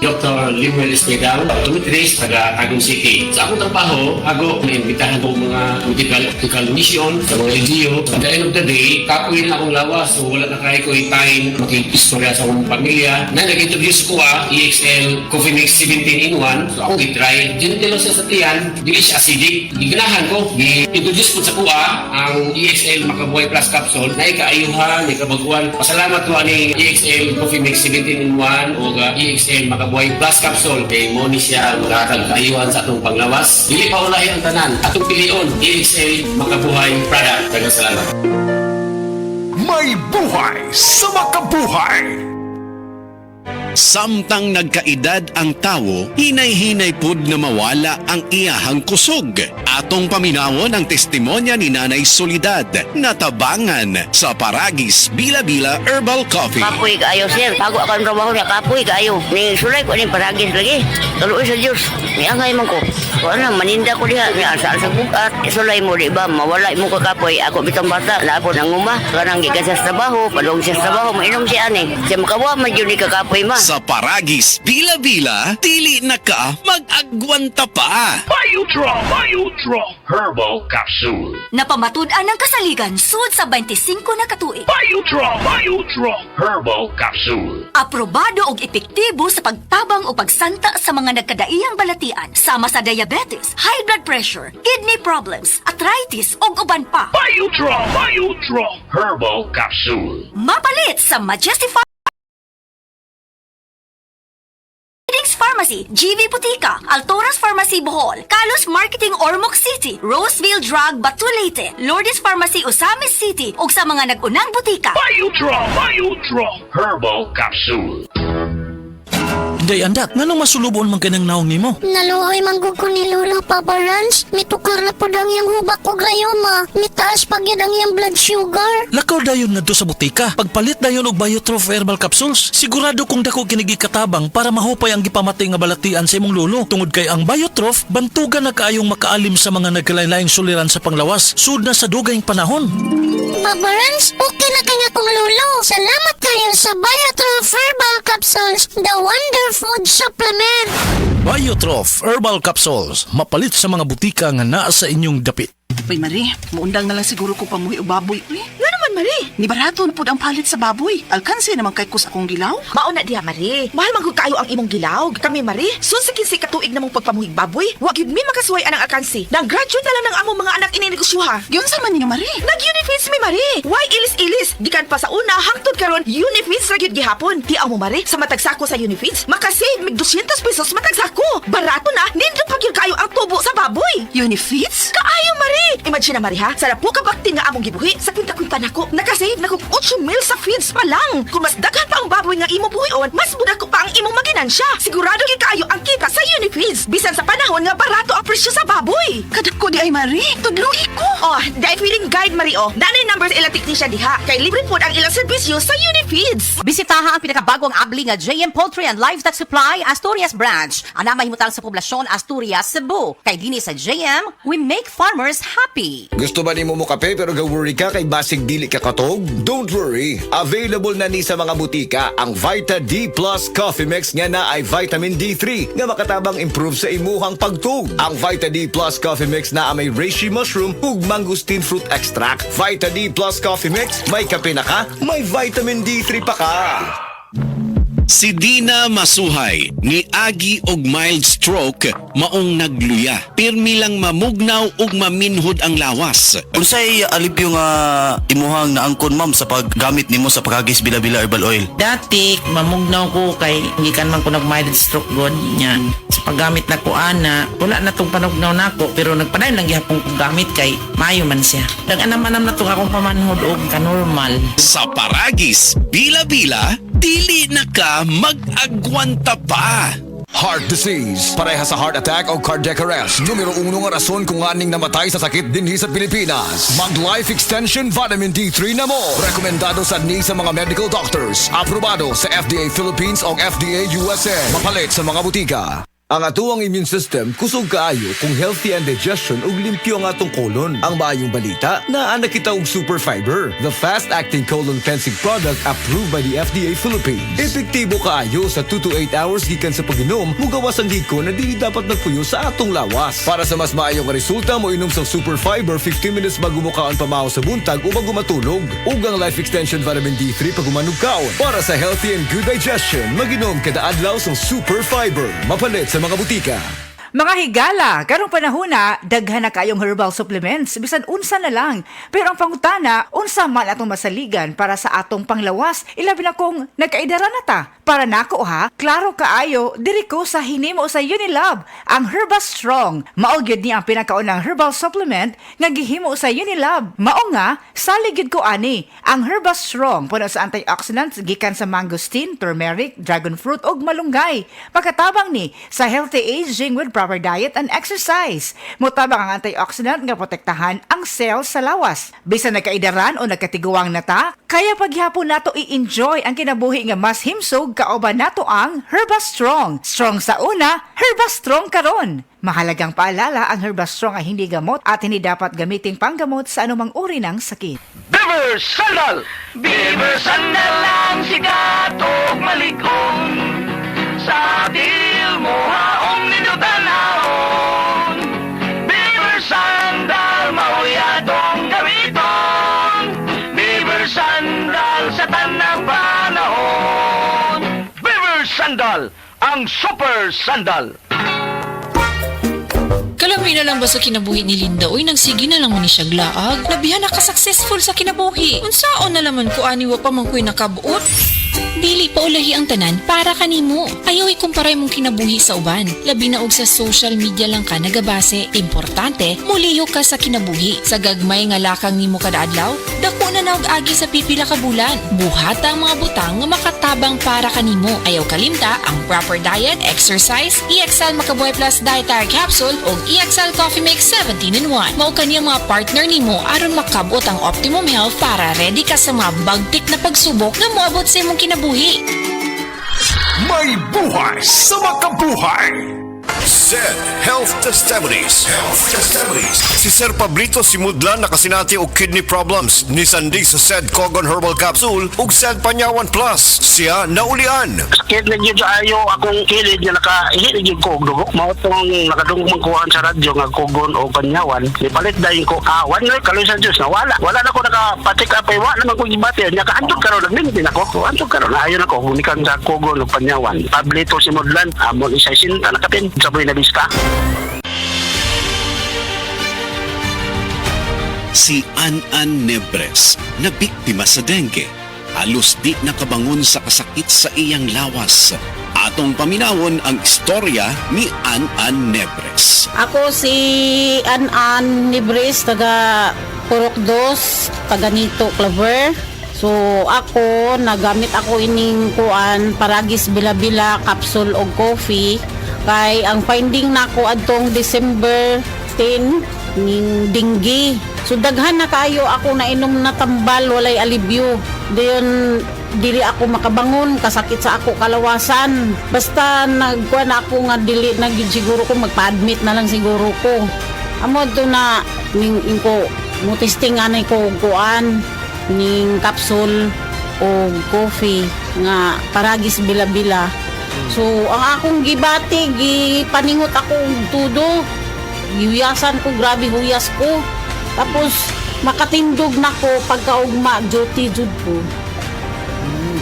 Dr. Limuel Espedal, optometrist, taga Tagum City. Sa akong trabaho, ako naimbitahan ko mga medical mission sa mga LGU. At the end of the day, kapoy na akong lawas. So wala na kaya ko time makikistorya sa akong pamilya. Na nag-introduce ko EXL Coffee Mix 17 in 1. So akong i-try. Ginitilo siya sa tiyan, dili siya acidic. Giganahan ko, i-introduce ko sa kuha ang EXL Makabuhay Plus Capsule na ikaayuhan, ikabaguan. Pasalamat ko ani EXL Coffee Mix 17 in 1 o EXL Makabuhay Plus Capsule kay mo ni siya makakag kaayuhan sa atong panglawas. Dili pa ulahi ang tanan. Atong pilion, EXL Makabuhay product. Daghang salamat. May buhay sa makabuhay! Samtang nagkaedad ang tawo, hinay-hinay pud na mawala ang iyahang kusog. Atong paminawon ang testimonya ni Nanay Soledad na tabangan sa Paragis Bila-Bila Herbal Coffee. Kapoy kaayo, sir. Bago ako ang trabaho niya, kapoy kaayo. Ni sulay ko ni Paragis lagi. Tuloy sa Diyos. Ni angay man ko. Kung ano, maninda ko diha. Ni asa sa bukat. Sulay mo, di ba? Mawala mo ka kapoy. Ako bitang bata. Lapo nang umah. Kanang gikan sa trabaho. Padong sa trabaho. Mainom siya ani. Siya makawa, magyuli ka kapoy ma. Sa Paragis Bila-Bila, dili na ka mag-agwanta pa. Biodraw Herbal Capsule. Napamatud-an ng kasaligan sud sa 25 na katuig. Biodraw Herbal Capsule. Aprobado og epektibo sa pagtabang o pagsanta sa mga nagkadaiyang balatian sama sa diabetes, high blood pressure, kidney problems, arthritis ug uban pa. Biodraw Herbal Capsule. Mapalit sa Majestify Pharmacy, GV Butika, Altoras Pharmacy Bohol, Kalos Marketing Ormoc City, Roseville Drug Batulete, Lourdes Pharmacy Osamis City ug sa mga nag-unang butika. Biodraw Herbal Capsule. Day andak, nganong masulubon man kanang naong nimo? Naluoy manggug ko ni Lola Papa Rans. Mitukar na po ang iyang hubak ko gayoma. Mitaas pag yan ang iyang blood sugar. Lakaw dayon ngadto sa butika. Pagpalit dayon og Biotrof Herbal Capsules, sigurado kong dako kinigi katabang para mahupay ang gipamati nga balatian sa imong lolo. Tungod kay ang Biotrof, bantugan na kaayong makaalim sa mga nagkalain-laing suliran sa panglawas, sud na sa dugayng panahon. Papa Rans, okay na kaya kong lolo. Salamat kayo sa Biotrof Herbal Capsules, the wonder food supplement. Biotrof Herbal Capsules, mapalit sa mga butika nga naa sa inyong dapit. Uy, Marie, muundang na lang siguro ko pamuhi o baboy. Uy, nga naman, Marie. Ni barato na po ang palit sa baboy. Alkansi naman kay kus akong gilaw. Mauna diha, Marie. Mahal man kayo ang imong gilaw. Kami, Marie, sunsikin si katuig namong pagpamuhig baboy. Wag yun mi makasuway anang alkansi. Nag-graduate na lang ng among mga anak ininegosyoha. Yun sa man ninyo, Marie. Nag-unifeeds mi, Marie. Why ilis-ilis? Gikan pa sa una, hangtod karon unifeeds ra gyud gihapon. Di mo, Marie, sa matagsako sa unifeeds, makasave mig 200 pesos matagsako. Barato na, nindot pa gyud kayo ang tubo sa baboy. Unifeeds? Kaayo, Marie. Imagine na, Marie, ha? Sa po kabakti nga among gibuhi, sa kwinta-kwinta nako, nakasave nako 8 mil sa feeds pa lang. Kung mas daghan pa ang baboy nga imo buhion, mas budak ko pa ang imong maginansya. Sigurado gyud kayo ang kita sa Unifeeds. Bisan sa panahon nga barato ang presyo sa baboy. Kadako di ay, Marie. Tudluhi ko. Oh, dahil feeling guide, Marie, oh. Nanay numbers ilang technician diha. Kay libre po ang ilang serbisyo sa Unifeeds. Bisitaha ang pinakabagong abli nga JM Poultry and Livestock Supply Asturias Branch. Ana mahimutang sa poblasyon Asturias, Cebu. Kay dini sa JM, we make farmers happy. Gusto ba ni mo kape pero ga-worry ka kay basig dili ka katog? Don't worry, available na ni sa mga butika ang Vita D Plus Coffee Mix nga na ay vitamin D3 nga makatabang improve sa imuhang pagtug. Ang Vita D Plus Coffee Mix na may reishi mushroom ug mangosteen fruit extract. Vita D Plus Coffee Mix, may kape na ka, may vitamin D3 pa ka. Si Dina Masuhay, ni Agi og mild stroke, maong nagluya. Pirmi lang mamugnaw ug maminhod ang lawas. Unsay alipyo nga imuhang naangkon ma'am sa paggamit nimo sa Paragis Bila-Bila Herbal Oil? Dati, mamugnaw ko kay gikan man ko nag-mild stroke god niya. Sa paggamit na ko ana, wala na tong panugnaw nako pero nagpadayon lang gihapon kong gamit kay mayo man siya. Nag-anam-anam na tong akong pamanhod og kanormal. Sa Paragis Bila-Bila, dili na ka mag-agwanta pa. Heart disease, pareha sa heart attack o cardiac arrest. Numero 1 nga rason kung aning namatay sa sakit dinhi sa Pilipinas. Mag-Life Extension Vitamin D3 na mo. Rekomendado sa ni sa mga medical doctors. Aprobado sa FDA Philippines o FDA USA. Mapalit sa mga butika. Ang atuang immune system kusog kaayo kung healthy ang digestion ug limpyo ang atong colon. Ang maayong balita, naa na kita og Super Fiber, the fast-acting colon cleansing product approved by the FDA Philippines. Epektibo kaayo sa 2 to 8 hours gikan sa pag-inom, mugawas ang hiko na dili dapat nagpuyo sa atong lawas. Para sa mas maayong resulta, mo inom sa Super Fiber 15 minutes bago mo kaon pamahaw sa buntag o bago matulog. Ug ang Life Extension Vitamin D3 pag umanog kaon. Para sa healthy and good digestion, mag-inom kada adlaw sa Super Fiber. Mapalit sa mga butika. Mga higala, karong panahon na, daghan na kayong herbal supplements, bisan unsa na lang. Pero ang pangutana, unsa man atong masaligan para sa atong panglawas, ilabi na kung nagkaidara na ta. Para nako ha, klaro kaayo, diri ko sa hinimo sa Unilab, ang Herba Strong. Mao gyud ni ang pinakaunang herbal supplement nga gihimo sa Unilab. Mao nga, saligid ko ani, ang Herba Strong puno sa antioxidants gikan sa mangosteen, turmeric, dragon fruit ug malunggay. Pagkatabang ni sa healthy aging with proper diet and exercise. Mutabang ang antioxidant nga protektahan ang cells sa lawas. Bisan nagkaidaran o nagkatiguang nata, kaya paghapon nato i-enjoy ang kinabuhi nga mas himsog kauban nato ang Herba Strong. Strong sa una, Herba Strong karon. Mahalagang paalala, ang Herba Strong ay hindi gamot at hindi dapat gamiting panggamot sa anumang uri ng sakit. Beaver Sandal! Beaver Sandal ang sikat o maligong sa til mo haong ninutanahon. Beaver Sandal mauyadong gamiton. Beaver Sandal sa tanang panahon. Beaver Sandal, ang super sandal. Kalami na lang ba sa kinabuhi ni Linda? Uy, nagsige na lang mo ni siya glaag. Labihan na ka-successful sa kinabuhi. Unsaon na laman ko aniwa pa man ko'y nakabuot? Dili pa ulahi ang tanan para kanimo. Ayaw ikumparay mong kinabuhi sa uban. Labi na og sa social media lang ka nagabase. Importante, muliho ka sa kinabuhi. Sa gagmay nga lakang nimo kada adlaw, dako na naog agi sa pipila ka bulan. Buhata ang mga butang nga makatabang para kanimo. Ayaw kalimta ang proper diet, exercise, EXL Makabuhay Plus Dietary Capsule ug EXL Coffee Mix 17-in-1. Mao kaniya mga partner nimo aron makabot ang optimum health para ready ka sa mga bagtik na pagsubok nga moabot sa imong kinabuhi. May buhay sa makabuhay! Sed Health Testimonies. Si Sir Pablito Simudlan nakasinati og kidney problems ni Sandig sa Sed Kogon Herbal Capsule ug Sed Panyawan Plus. Siya naulian. Sakit na dito ayo akong kilid nga nakahilig ko og dugo. Mao tong nakadungog magkuhan sa radyo nga Kogon o Panyawan. Ipalit dayon ko one week kaloy sa Dios na wala na ko nakapatik up ay wala naman ko gibati nya kaadto karon nagmintin ako. Anto karon ayo na ko hunikan sa Kogon o Panyawan. Pablito Simudlan amon isa sinta nakapin sa Buena Vista. Si An Nebres na biktima sa dengue. Halos di nakabangon sa kasakit sa iyang lawas. Atong paminawon ang istorya ni An Nebres. Ako si An Nebres, taga Purok 2, taga Nito, Claver. So ako, nagamit ako ining kuan, Paragis Bila-Bila, capsule o coffee. Kay ang finding nako adtong December 10 ning dengue. So daghan na kayo ako na inom na tambal walay alibyo. Dayon dili ako makabangon kasakit sa ako kalawasan. Basta nagkuan ako nga dili na gyud siguro ko magpa-admit na lang siguro ko. Amo to na ning ko mo testing anay ko kuan ning capsule o coffee nga Paragis Bila-Bila. So, ang akong gibati, gipaningot ako tudo. Gihuyasan ko, grabe huyas ko. Tapos, makatindog na ko pagkaugma, duty jud ko.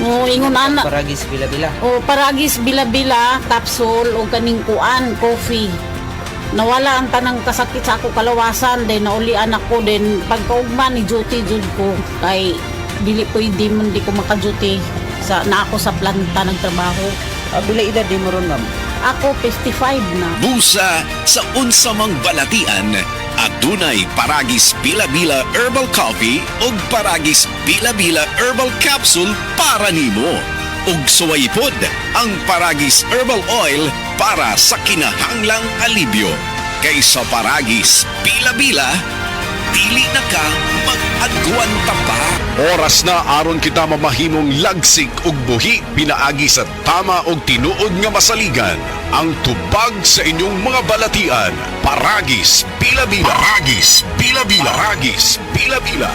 O, ingon anak. Paragis Bila-Bila. O, Paragis Bila-Bila, capsule o kaning kuan, coffee. Nawala ang tanang kasakit sa ako kalawasan, then naulian ako, then pagkaugma ni duty jud ko. Kay, dili pwede man di ko makaduty na ako sa planta ng trabaho. Bila edad di mo ron, ma'am? Ako 55 na. Busa sa unsamang balatian, adunay Paragis Bila-Bila Herbal Coffee ug Paragis Bila-Bila Herbal Capsule para nimo. Ug suwaypod ang Paragis Herbal Oil para sa kinahanglang alibyo. Kay sa Paragis Bila-Bila, dili na ka mag-agwanta pa. Oras na aron kita mamahimong lagsik ug buhi pinaagi sa tama og tinuod nga masaligan. Ang tubag sa inyong mga balatian. Paragis Bila-bila. Paragis Bila-bila. Paragis Bila-bila.